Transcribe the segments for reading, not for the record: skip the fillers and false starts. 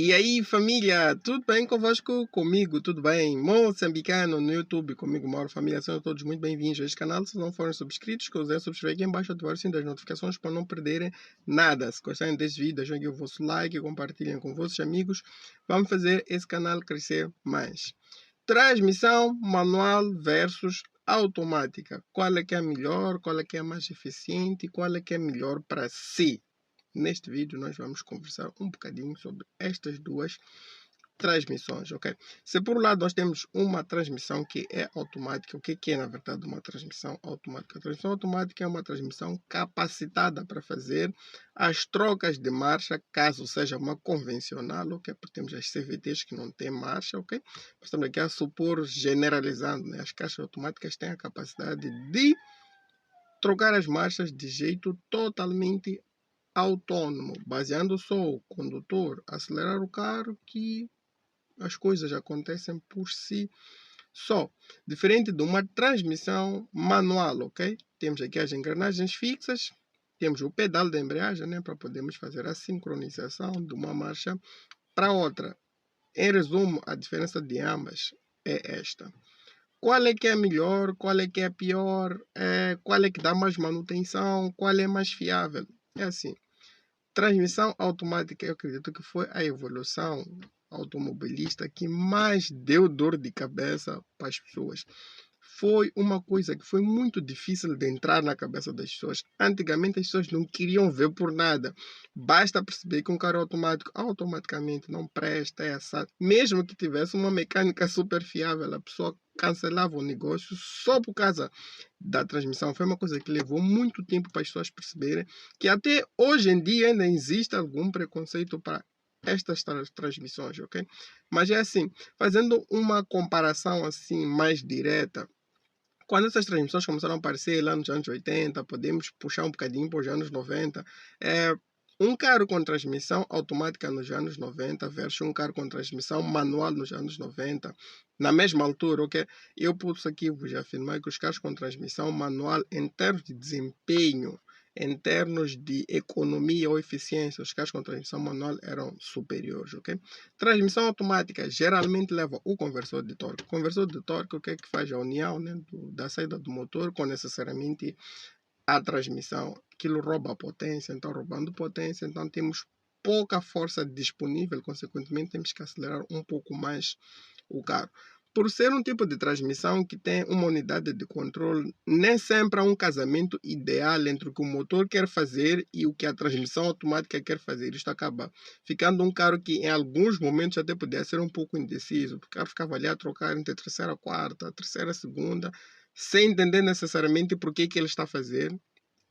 E aí, família, tudo bem convosco? Comigo, tudo bem? Moçambicano no YouTube, comigo, Mauro. Família, sejam todos muito bem-vindos a este canal. Se não forem subscritos, quiserem subscrever aqui embaixo, ativar o sininho das notificações para não perderem nada. Se gostarem deste vídeo, deixem aqui o vosso like, compartilhem com vossos amigos. Vamos fazer esse canal crescer mais. Transmissão manual versus automática. Qual é que é melhor? Qual é que é mais eficiente? Qual é que é melhor para si? Neste vídeo nós vamos conversar um bocadinho sobre estas duas transmissões, ok? Se por um lado nós temos uma transmissão que é automática, o que é na verdade uma transmissão automática? A transmissão automática é uma transmissão capacitada para fazer as trocas de marcha, caso seja uma convencional, ok? Porque temos as CVTs que não têm marcha, ok? Mas estamos aqui a supor, generalizando, né? As caixas automáticas têm a capacidade de trocar as marchas de jeito totalmente autônomo, baseando só o condutor acelerar o carro, que as coisas acontecem por si só. Diferente de uma transmissão manual, ok? Temos aqui as engrenagens fixas, temos o pedal da embreagem, né, para podermos fazer a sincronização de uma marcha para outra. Em resumo, a diferença de ambas é esta. Qual é que é melhor? Qual é que é pior? Qual é que dá mais manutenção? Qual é mais fiável? É assim. Transmissão automática, eu acredito que foi a evolução automobilista que mais deu dor de cabeça para as pessoas. Foi uma coisa que foi muito difícil de entrar na cabeça das pessoas. Antigamente as pessoas não queriam ver por nada. Basta perceber que um carro automático automaticamente não presta essa. Mesmo que tivesse uma mecânica super fiável, a pessoa cancelava o negócio só por causa da transmissão. Foi uma coisa que levou muito tempo para as pessoas perceberem que até hoje em dia ainda existe algum preconceito para estas transmissões, ok? Mas é assim, fazendo uma comparação assim mais direta, quando essas transmissões começaram a aparecer lá nos anos 80, podemos puxar um bocadinho para os anos 90, um carro com transmissão automática nos anos 90 versus um carro com transmissão manual nos anos 90, na mesma altura, ok? Eu posso aqui vos afirmar que os carros com transmissão manual, em termos de desempenho, em termos de economia ou eficiência, os carros com transmissão manual eram superiores, ok? Transmissão automática geralmente leva o conversor de torque. O conversor de torque, o que é que faz? A união, né, da saída do motor com necessariamente a transmissão. Aquilo rouba potência, então roubando potência, então temos pouca força disponível, consequentemente temos que acelerar um pouco mais o carro. Por ser um tipo de transmissão que tem uma unidade de controle, nem sempre há um casamento ideal entre o que o motor quer fazer e o que a transmissão automática quer fazer. Isto acaba ficando um carro que em alguns momentos até poderia ser um pouco indeciso. O carro ficava ali a trocar entre a terceira a quarta, a terceira a segunda, sem entender necessariamente por que ele está a fazer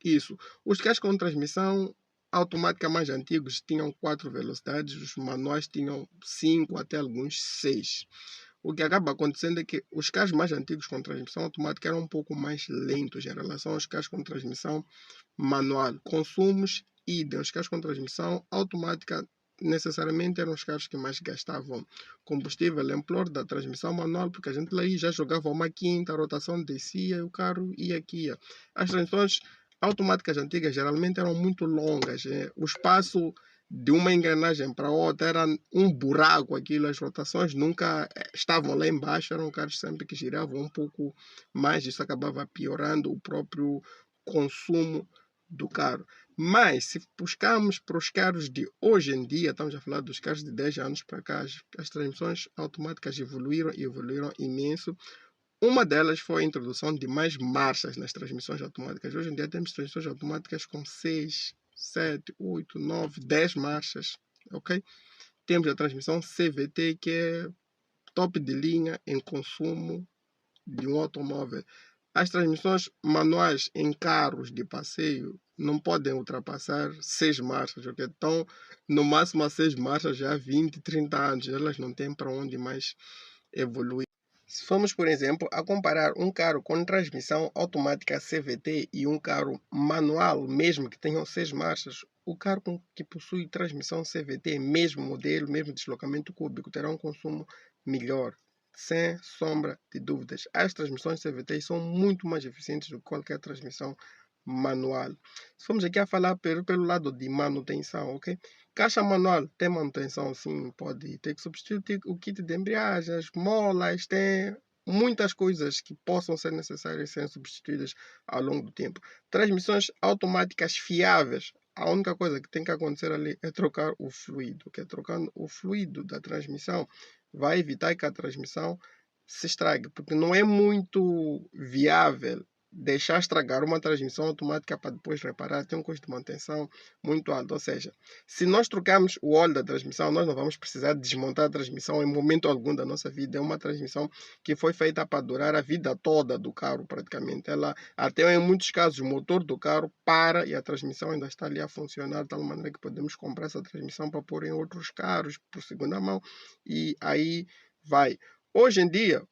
isso. Os carros com transmissão automática mais antigos tinham 4 velocidades, os manuais tinham 5, até alguns 6. O que acaba acontecendo é que os carros mais antigos com transmissão automática eram um pouco mais lentos em relação aos carros com transmissão manual. Consumos idem. Os carros com transmissão automática necessariamente eram os carros que mais gastavam combustível em prol da transmissão manual, porque a gente lá já jogava uma quinta, a rotação descia e o carro ia aqui. As transmissões automáticas antigas geralmente eram muito longas. O espaço de uma engrenagem para outra era um buraco aquilo, as rotações nunca estavam lá embaixo, eram carros sempre que giravam um pouco mais, isso acabava piorando o próprio consumo do carro. Mas se buscarmos para os carros de hoje em dia, estamos a falar dos carros de 10 anos para cá, as transmissões automáticas evoluíram e evoluíram imenso. Uma delas foi a introdução de mais marchas nas transmissões automáticas. Hoje em dia temos transmissões automáticas com 6, 7, 8, 9, 10 marchas, ok? Temos a transmissão CVT, que é top de linha em consumo de um automóvel. As transmissões manuais em carros de passeio não podem ultrapassar 6 marchas, ok? Então, no máximo a 6 marchas já há 20, 30 anos. Elas não têm para onde mais evoluir. Se formos, por exemplo, a comparar um carro com transmissão automática CVT e um carro manual, mesmo que tenham 6 marchas, o carro que possui transmissão CVT, mesmo modelo, mesmo deslocamento cúbico, terá um consumo melhor, sem sombra de dúvidas. As transmissões CVT são muito mais eficientes do que qualquer transmissão manual. Se formos aqui a falar pelo lado de manutenção, ok? Caixa manual tem manutenção, sim, pode ter que substituir o kit de embreagem, as molas, tem muitas coisas que possam ser necessárias serem substituídas ao longo do tempo. Transmissões automáticas fiáveis. A única coisa que tem que acontecer ali é trocar o fluido, que é trocando o fluido da transmissão, vai evitar que a transmissão se estrague, porque não é muito viável deixar estragar uma transmissão automática para depois reparar, tem um custo de manutenção muito alto. Ou seja, se nós trocarmos o óleo da transmissão, nós não vamos precisar desmontar a transmissão em momento algum da nossa vida. É uma transmissão que foi feita para durar a vida toda do carro, praticamente. Ela, até em muitos casos, o motor do carro para e a transmissão ainda está ali a funcionar, de tal maneira que podemos comprar essa transmissão para pôr em outros carros por segunda mão e aí vai. Hoje em dia,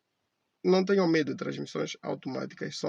não tenham medo de transmissões automáticas,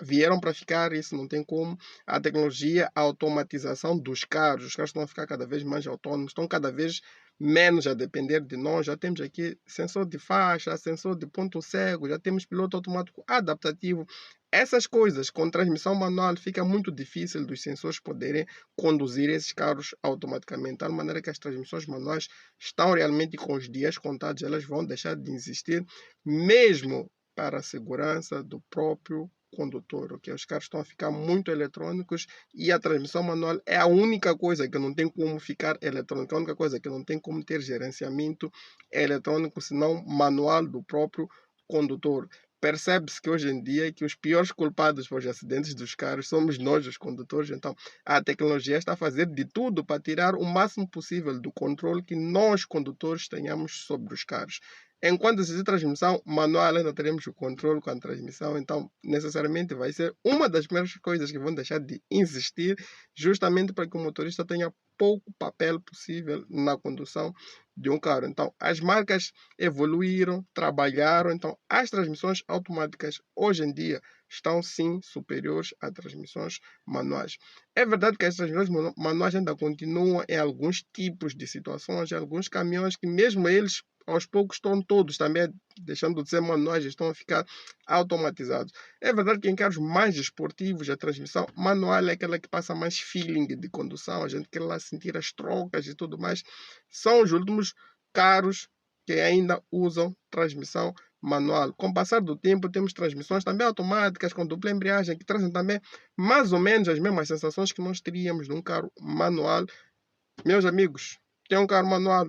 vieram para ficar, isso não tem como. A tecnologia, a automatização dos carros, os carros estão a ficar cada vez mais autônomos, estão cada vez menos a depender de nós. Já temos aqui sensor de faixa, sensor de ponto cego, já temos piloto automático adaptativo. Essas coisas com transmissão manual fica muito difícil dos sensores poderem conduzir esses carros automaticamente, de tal maneira que as transmissões manuais estão realmente com os dias contados, elas vão deixar de existir mesmo para a segurança do próprio condutor, ok? Os carros estão a ficar muito eletrônicos e a transmissão manual é a única coisa que não tem como ficar eletrônica, a única coisa que não tem como ter gerenciamento eletrônico, senão manual do próprio condutor. Percebe-se que hoje em dia que os piores culpados pelos acidentes dos carros somos nós, os condutores. Então, a tecnologia está a fazer de tudo para tirar o máximo possível do controle que nós, condutores, tenhamos sobre os carros. Enquanto existe transmissão manual, ainda teremos o controle com a transmissão, então necessariamente vai ser uma das primeiras coisas que vão deixar de existir, justamente para que o motorista tenha pouco papel possível na condução de um carro. Então, as marcas evoluíram, trabalharam, então as transmissões automáticas hoje em dia estão sim superiores a transmissões manuais. É verdade que as transmissões manuais ainda continuam em alguns tipos de situações, em alguns caminhões que mesmo eles aos poucos estão todos também deixando de ser manuais, estão a ficar automatizados. É verdade que em carros mais esportivos a transmissão manual é aquela que passa mais feeling de condução, a gente quer lá sentir as trocas e tudo mais. São os últimos carros que ainda usam transmissão manual. Com o passar do tempo temos transmissões também automáticas com dupla embreagem que trazem também mais ou menos as mesmas sensações que nós teríamos num carro manual. Meus amigos, tem um carro manual?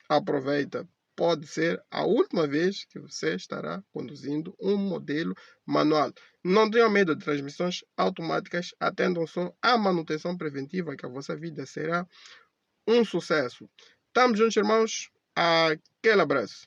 Aproveita. Pode ser a última vez que você estará conduzindo um modelo manual. Não tenham medo de transmissões automáticas, atendam só à manutenção preventiva que a vossa vida será um sucesso. Estamos juntos, irmãos. Aquele abraço.